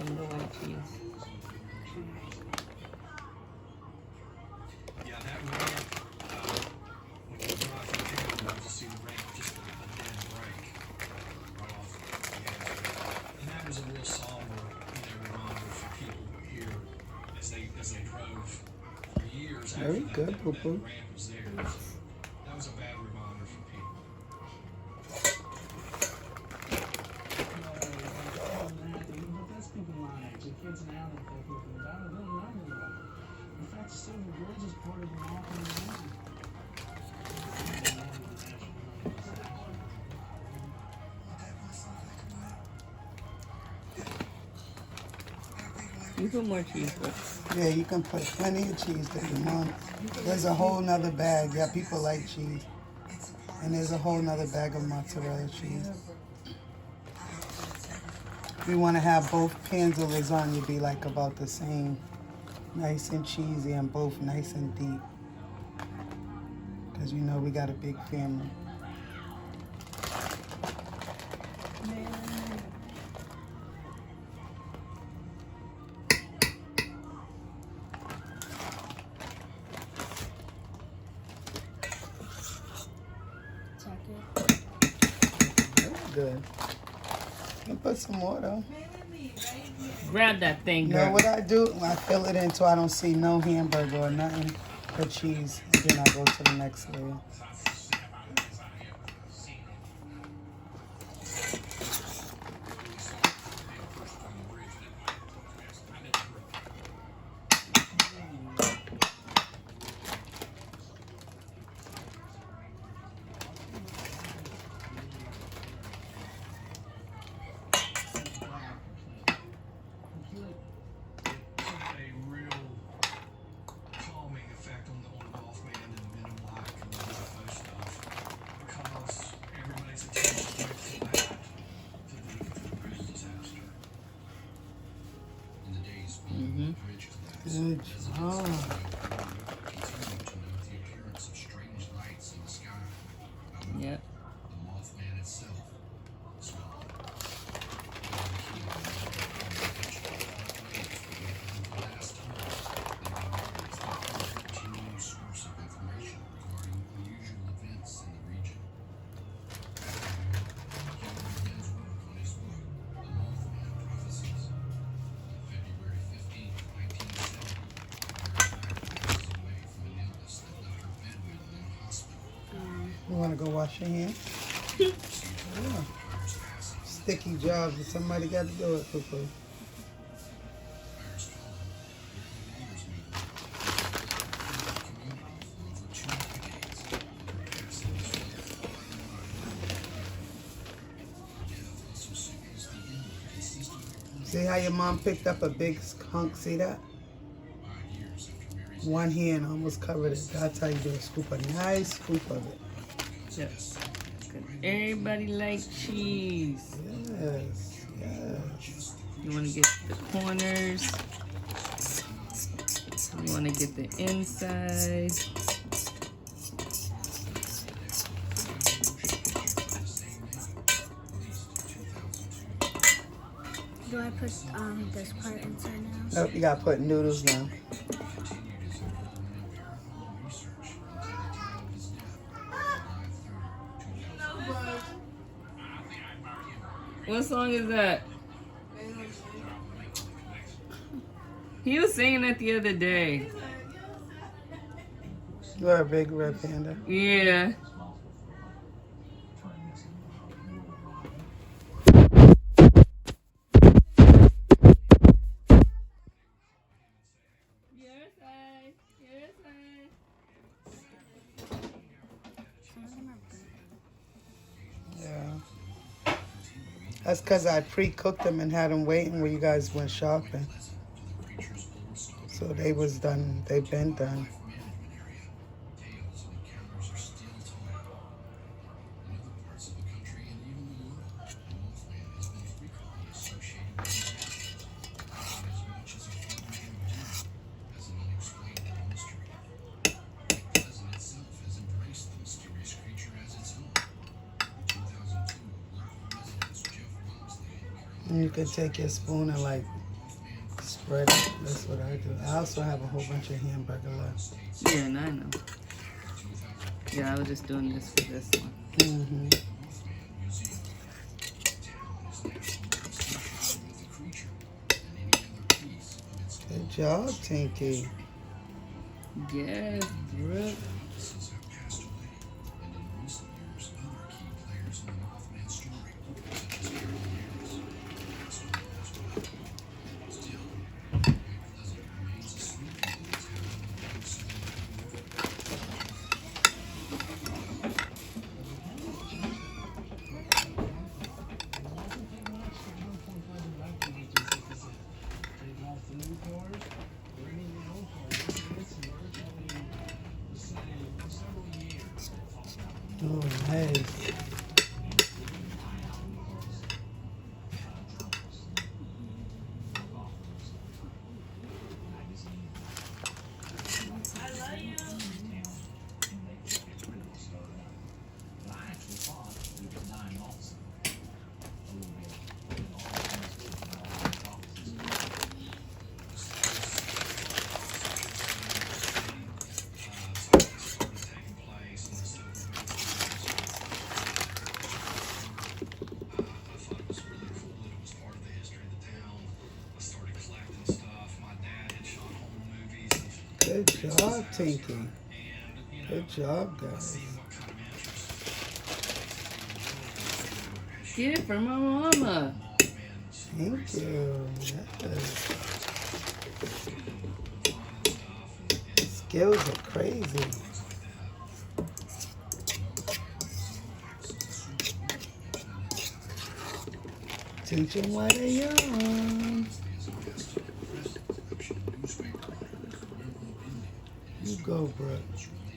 some of the white cheese. Yeah, that ramp, when you drive through town, you just see the ramp just a dead break right off the edge. And that was a real somber, reminder for people here as they drove for years after Very good, that Poo-Poo. ramp was there. So that was a bad reminder for people. But that's people my age. The kids now that think nothing about it, they don't know anything about it. In fact, Silver Bridge is part of the Northern Region. You put more cheese, but Yeah, you can put plenty of cheese that you want. There's a whole nother bag. Yeah, people like cheese. And there's a whole nother bag of mozzarella cheese. If you want to have both pans of lasagna be like about the same. Nice and cheesy and both nice and deep. Because you know we got a big family. That's good. You can put some more though. grab that thing, You know girl. what I do? I fill it in until I don't see no hamburger or nothing but cheese. And then I go to the next layer. A real calming effect on the Mothman and Men in Black and the UFO stuff because everybody's attention went to that, to the bridge disaster. In the days following the bridge collapse, Good residents job. continued to note the appearance of strange lights in the sky. However, Yep. the Mothman itself was gone. Continuing source of information regarding unusual events in the region. He begins work on his book, The Mothman Prophecies. February 15, 1970, Mary passes away from an illness that left her bedridden in a hospital. You want to go wash your hands? Yeah. Sticky job, but somebody got to do it, Poo-Poo. Iris Cullen, during the leaders meeting, the community for over 2 decades. Her passing was felt far and wide. Her death also signals the end of consistent reporting. See how your mom picked up a big hunk? See that? 5 years after Mary's One hand almost covered it. That's how you do a scoop, a nice scoop of it. Yep. Good. Everybody like cheese. Yes, yes. You want to get the corners. You want to get the inside. Do I put this part inside now? Nope, you got to put noodles now. continued his involvement in paranormal research until the time of his death, July 3rd, 2000. What song is that? He was singing that the other day. You're a big red panda. Yeah. Yeah. That's because I pre-cooked them and had them waiting when you guys went shopping. So they was done. They've been done. Tales and encounters are still told. In other parts of the country and even the world, the Mothman has been frequently associated with disasters, and as much as a Florida dude as an unexplainable mystery. Lake Pleasant itself has embraced the mysterious creature as its own. In 2002, local residents Jeff Walmsley and Carolyn And you could take your spoon and like bread it. That's what I do. I also have a whole bunch of hamburger left. Yeah, and I know. Yeah, I was just doing this for this one. Mm-hmm. Good job, Tinky. Yes, Brooke. Oh, nice. Good job, Tinky. Good job, guys. Get it from my mama. Thank you. Yes. Skills are crazy. Teach them while they're young. You go, bro.